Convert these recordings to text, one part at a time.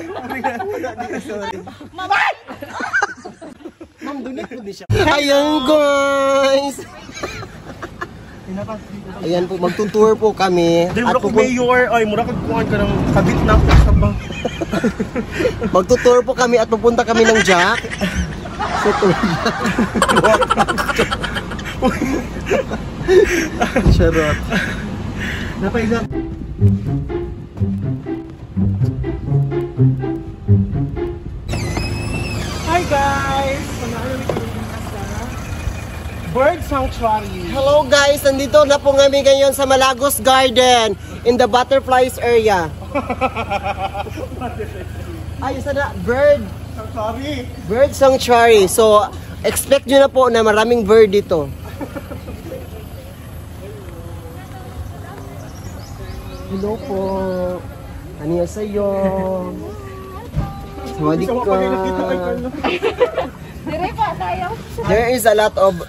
Sorry. Ma'am, dunit po di siya. Ayun guys! Ayan po, magtutour po kami. Dahil mura ko mayor, ay mura kang kuhaan ka ng kabit na ako sa ba. Magtutour po kami at pupunta kami ng Jack. So, charot. Napailan. Hi guys! Bird Sanctuary. Hello guys, nandito na po kami ngayon sa Malagos Garden in the butterflies area. Ay, isa na, Sanctuary. bird sanctuary. So, expect nyo na po na maraming bird dito. Hello po. Ano sa'yo? Sawadee ka. There is a lot of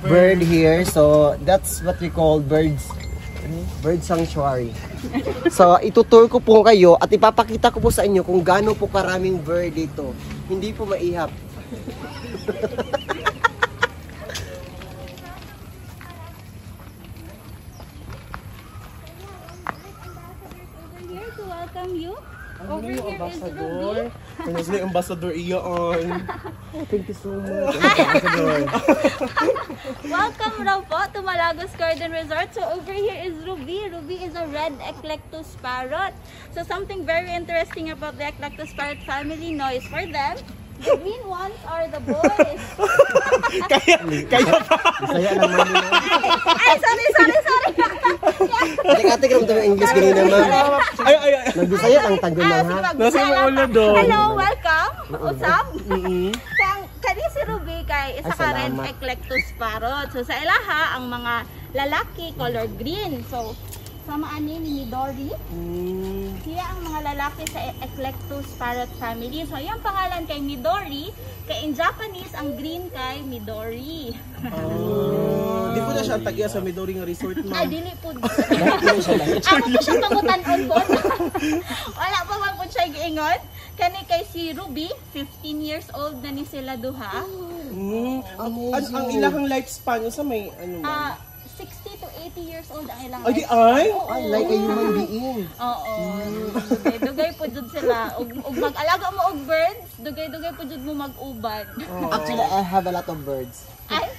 bird here, so that's what we call bird sanctuary. So itutour ko po kayo at ipapakita ko po sa inyo kung gaano po karaming bird dito. Hindi po maihap. To welcome you. Over here is Ambassador. Ruby. Ano sila yung ambassador iyon? Thank you so much. Ambassador. Welcome raw po to Malagos Garden Resort. So over here is Ruby. Ruby is a red eclectus parrot. So something very interesting about the eclectus parrot family, no, is for them, the green ones are the boys. Kaya pa. Saya lang man nila. Ay, sorry. Ate karam tayo English ganun naman. Ay. Nagbisaya lang tagyo na ha. Nasa mga ulo doon. Hello, welcome. Usap. Kani si Ruby kay isa ka red salamat. eclectus parrot. So sa ilaha ang mga lalaki color green. So samaan ni Midori. Siya ang mga lalaki sa eclectus parrot family. So yung pangalan kay Midori, kay in Japanese ang green kay Midori. Di po na siya ang tagya sa Midori nga resort, Ay, ma'am. dili po. Ako po siya pangutan-on po. Wala pa man po siya giingon. Kani kay si Ruby, 15 years old na ni sila duha. Ang ilahang lifespan sa may ano ba? 60 to 80 years old ang ilang. Ay, di ay? Ay, like a human being. Oo. Dugay po jud sila. Ug mag-alaga mo og birds, dugay po jud mo mag-uban. Actually, I have a lot of birds. Ay.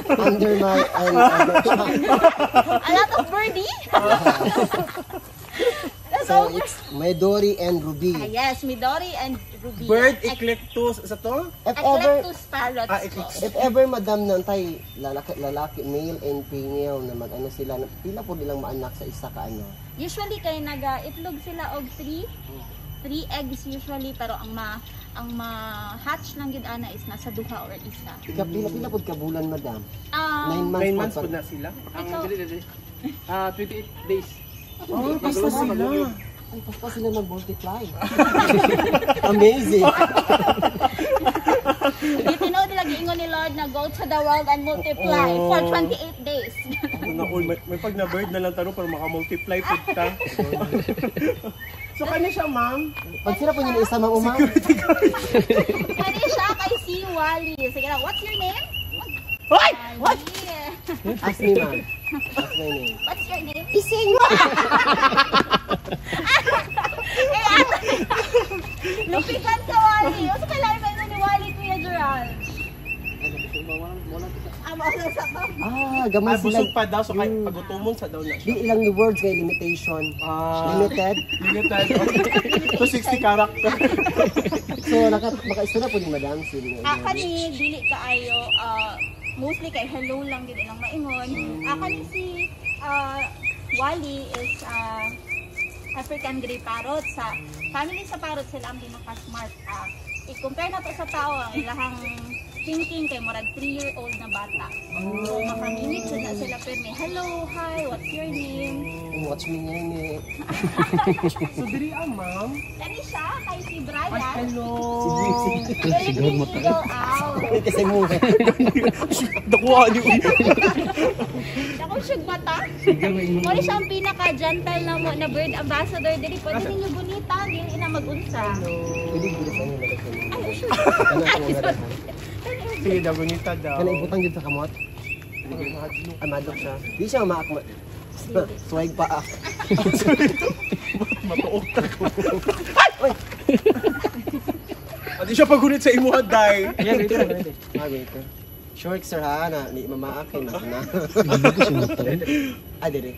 Under my A lot of birdie. So it's Midori and Ruby. Yes, Midori and Ruby. Bird eclectus sa to? Eclectus parrots. Eclectus. If ever madam nantay lalaki, male and female na mag-ano sila, pila po nilang maanak sa isa ka ano? Usually kay naga-itlog sila og 3 eggs usually, pero ang ma-hatch lang gid ana is nasa duha or isa. Pila po ka bulan madam? 9 9 months months po na sila. Ito, 28 days. Oh, basta sila. Ay, basta sila mag-multiply. Amazing. Tinod nila giingon ni Lord na go to the world and multiply for 28 days. May pag na bird na lang taro para maka-multiply po ta. So kanya siya, ma'am? Pag sila po yung isa mang umang. Kani siya kay si Wally. Sige lang, what's your name? Hoy! What? Ask me, ma'am. What's my name? What's your name? Ising! Lupikan ka, Wally. O sa kailangan ba ni Wally, Kuya Gerald? Wala sa to. Gamay Ay, sila. busog pa daw. So kay pagutumon sa daw na siya. Di ilang ni words kay limitation. Limited. Limited. 260 character. So, makaisa na po ni madam. Kani, dili kaayo, mostly kay hello lang gid lang maingon. Kani si Wally is African Grey Parrot. Sa family sa parrot sila ang pinaka-smart. I-compare na to sa tao, ang ilahang thinking kay murag 3-year-old na bata. So makamimik siya na sila pero may hello, hi, what's your name? Watch me ngayon So diri ma'am. Kani siya kay si Brian. Hello. Philippine Eagle Owl. Kasi mo. Dakuha ni Ako siyang mata. Muna siya ang pinaka-gentle na bird ambassador diri. Pwede ninyo bunitan, dili na mag-unsa. Pwede gila sa inyo. Ay, sure. Sige, dagunita daw. Kana ibutang dito sa kamot. Amadok siya. Di siya maakma. Swag pa ah. Matuok ka ko. Adi siya pagunit sa imo day. Wait. Short sir ha na ni mama akin na. Dire.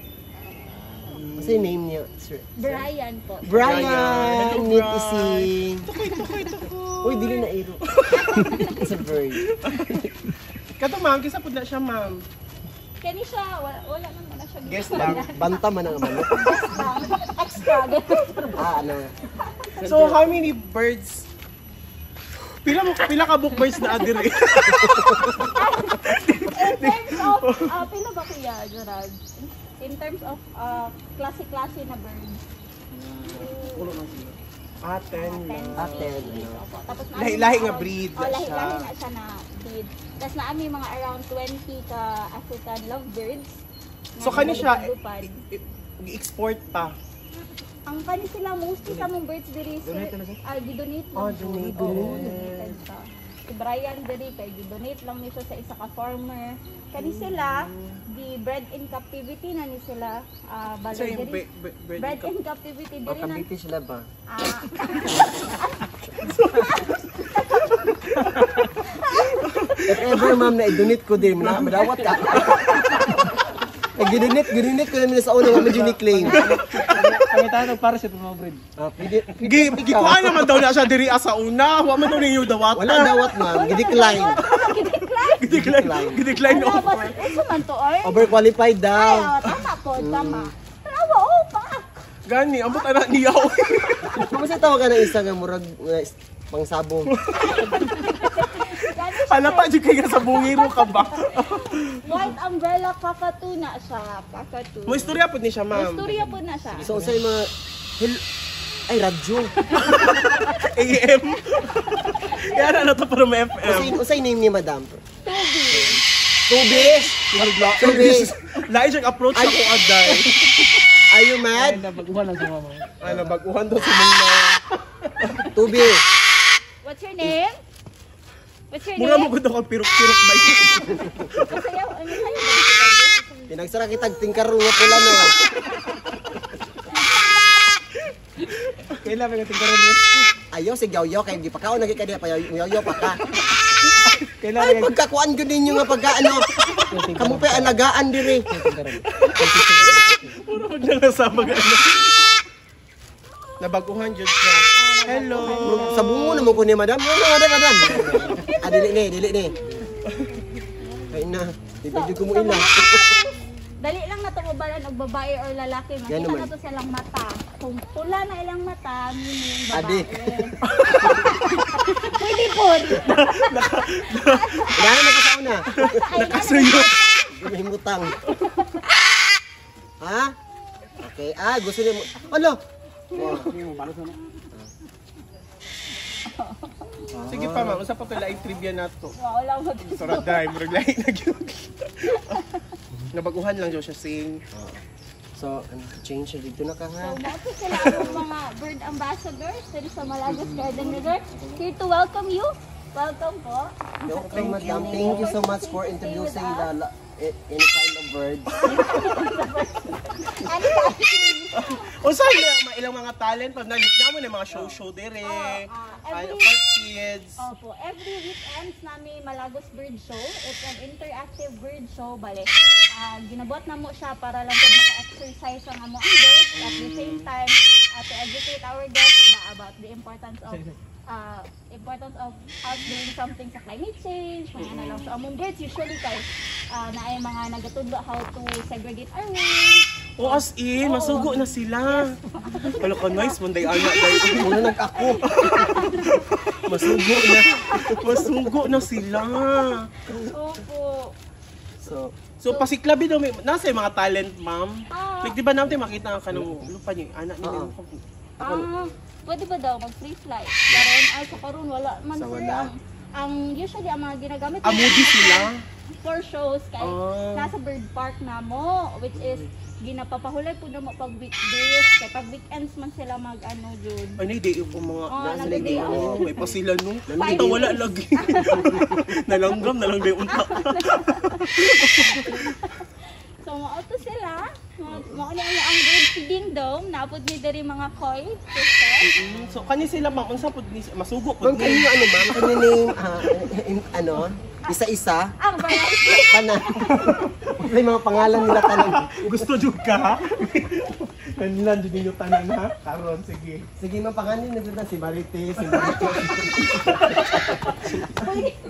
What's yung name niya, sir? Brian po. Brian! Hello, Meet Brian. ising. Uy, dili na iro. It's a bird. Kato ma'am, kisa pud na siya ma'am. Kani siya, wala naman na siya. Guess lang. Banta man ang manok. Extra. Ano? So how many birds? Pila ka book birds na adire? In terms of, pila ba kuya, Gerald? In terms of klase-klase na birds. 10 lang. Aten. Opo. Tapos Lahi-lahi nga breed na lahi siya. na siya na breed. Tapos na mga around 20 ka African lovebirds. So kani siya nalulupad. i-export pa. Ang kani sila mostly sa mong birds diri sir. Gidonate lang. donate. Oo, donated sa. Si Brian diri kay gidonate lang niya siya sa isa ka farmer. Kani sila di bred in captivity na ni sila balo So yung diri. Bred in captivity O, diri na. kabiti sila ba? If ever ma'am na i-donate ko din, madawat ka. Ginunit ko namin sa una, ma'am yung claim. Kami tayo para sa mga breed. Pwede, Gikuha naman daw na siya diri sa una. Wa man daw ninyo dawat. wala dawat ma'am, gidecline. Gidecline Ano offer. ba? Unsa man to oy? Overqualified Ay, daw. tama po, tama. Tawa, oh, pa. Gani, ambot anak niya. Kasi tawag ka ng isa nga murag pangsabong. Gani siya, Hala pa jud kay sa bungiro ka ba? white umbrella cockatoo na siya. Cockatoo. Mo istorya pud ni siya, May ma'am. istorya po na siya. So, sa mga... Ay, radyo. AM. Yan na to para may FM. Usay name ni madam? Tubi. Tubis! Tubis! Lain siyang approach ako aday. Are you mad? Nabaguhan lang sa mama. Ano, baguhan daw sa mga... Tubis! What's your name? What's your Mura mo name? gud ako pirok-pirok ba yun? Kasayaw, ano kayo? Pinagsara kitag tingkaro nga pula no. Kailan may tingkaron mo? Ayaw si Gyaw-Yaw kay di pa ka o naging kanya pa Yaw-Yaw pa ka. Kailan Ay, pagkakuan ko ninyo nga pagka ano. Kamu pa alagaan diri. Puro magnagasama ka ano. Nabaguhan jud siya. Hello. Sa bungo naman ko ni madam. Ano madam? Ah, dili ni. Ay na, di ba jud ko mo ila. Dali lang na ito mabalan og babae or lalaki. Yan Makita naman. na to silang mata. Kung pula na ilang mata, meaning babae. Adi. Pwede po. Wala na magkasauna. Nakasuyot. Mahimutang. Ha? Okay. Ah, gusto niyo mo. Ano? Sige pa ma'am, usa pa pala ay trivia nato. Wala mo. Saraday, murag lahi na gyud. Nabaguhan lang daw siya sing. So, change siya dito na ka So, ha. mga sila ang mga bird ambassadors dito sa Malagos Garden Resort. Here to welcome you. Welcome po. Okay, madam. Thank you so much for introducing the any kind of bird. Ano ba? Unsa may ilang mga talent pag nalit naman ang mga show dire. every- For kids. Opo, every weekends namin Malagos Bird Show. It's an interactive bird show. Bale, ginabot na mo siya para lang po maka-exercise ang among birds. At the same time, to educate our guests about the importance of us doing something sa climate change. May ano lang. So, among birds usually kay na ay mga nagatudlo how to segregate our waste. O as in, masugo na sila. Wala ka nice, munday anak dahil. Muna nag-ako. Masugo na. Masugo na sila. Opo. So pasiklabi daw, nasa yung mga talent, ma'am? Ah. Like, di ba natin makita ka ng lupa niyo, anak niyo. Pwede ba daw mag-free flight? Karon ay sa karon wala man Sa sir. wala. Ang usually ang mga ginagamit Amudi sila. for shows kay Ah. nasa bird park na mo, which is ginapapahulay po na mo pag weekdays kay pag weekends man sila mag ano jud. Ay, na-day ko mga nasa day oh, may pa sila no. Five Ito wala lagi. Nalanggam na lang day unta. So mauto sila. Mao na ang bird feeding dome, naapod ni diri mga koi. So kani sila ma'am, unsa pud ni masugo Ma'am, pud kanino ni. ano ma'am? Ano? Isa-isa? Ang variety. Kana. May mga pangalan nila tanan. Gusto jud ka? Kanilan jud ninyo tanan ha. Karon sige. Sige ma'am, pangalan nila si Marites, si Marites.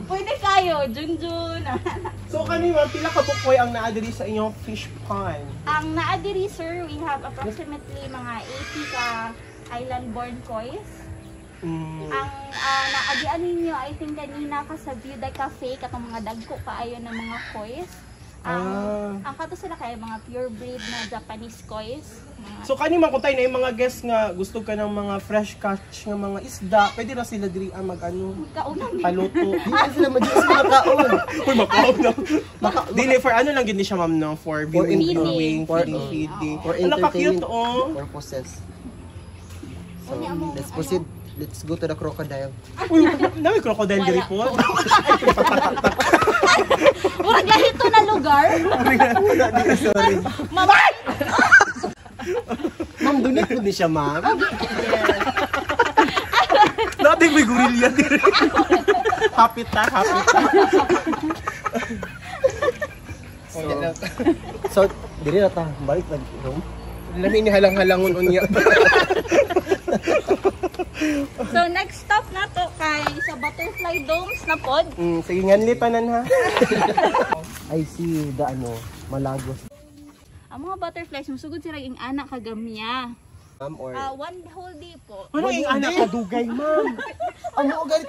Pwede kayo, Junjun. So kani ma'am, pila ka bukoy ang naa diri sa inyong fish pond? Ang naa diri sir, we have approximately mga 80 ka island-born kois. Ang naagian ninyo, I think kanina ka sa View Cafe, katong mga dagko kaayo ng mga kois. Ang kato sila kay mga purebred na Japanese kois. So kani man kung tayo na yung mga guests nga gusto ka ng mga fresh catch nga mga isda, pwede ra sila diri mag ano, Kaunang paluto. Di na sila madiyos mga kaon. Uy, makaw na. Dili for ano lang gindi siya ma'am no, for viewing, feeding. feeding. For Ang cute entertainment oh. purposes. So, Unya mo, let's proceed. Let's go to the crocodile. Uy, namin crocodile diri po. Murag lahito na lugar. Sorry. Mamay! Ma'am, dunit po ni siya, ma'am. Natin may gorilla diri. Hapit ta, hapit ta. So, diri na ta. Balik lagi room. Lami ni halang-halangon unya. So next stop na to kay sa Butterfly Domes na pod. Sige nganli tanan ha. I see the ano, Malagos. Ang mga butterflies musugod sila ing anak kagamya. Ma'am, or... One whole day po. Ano yung anak ka dugay, ma'am? Ano, galit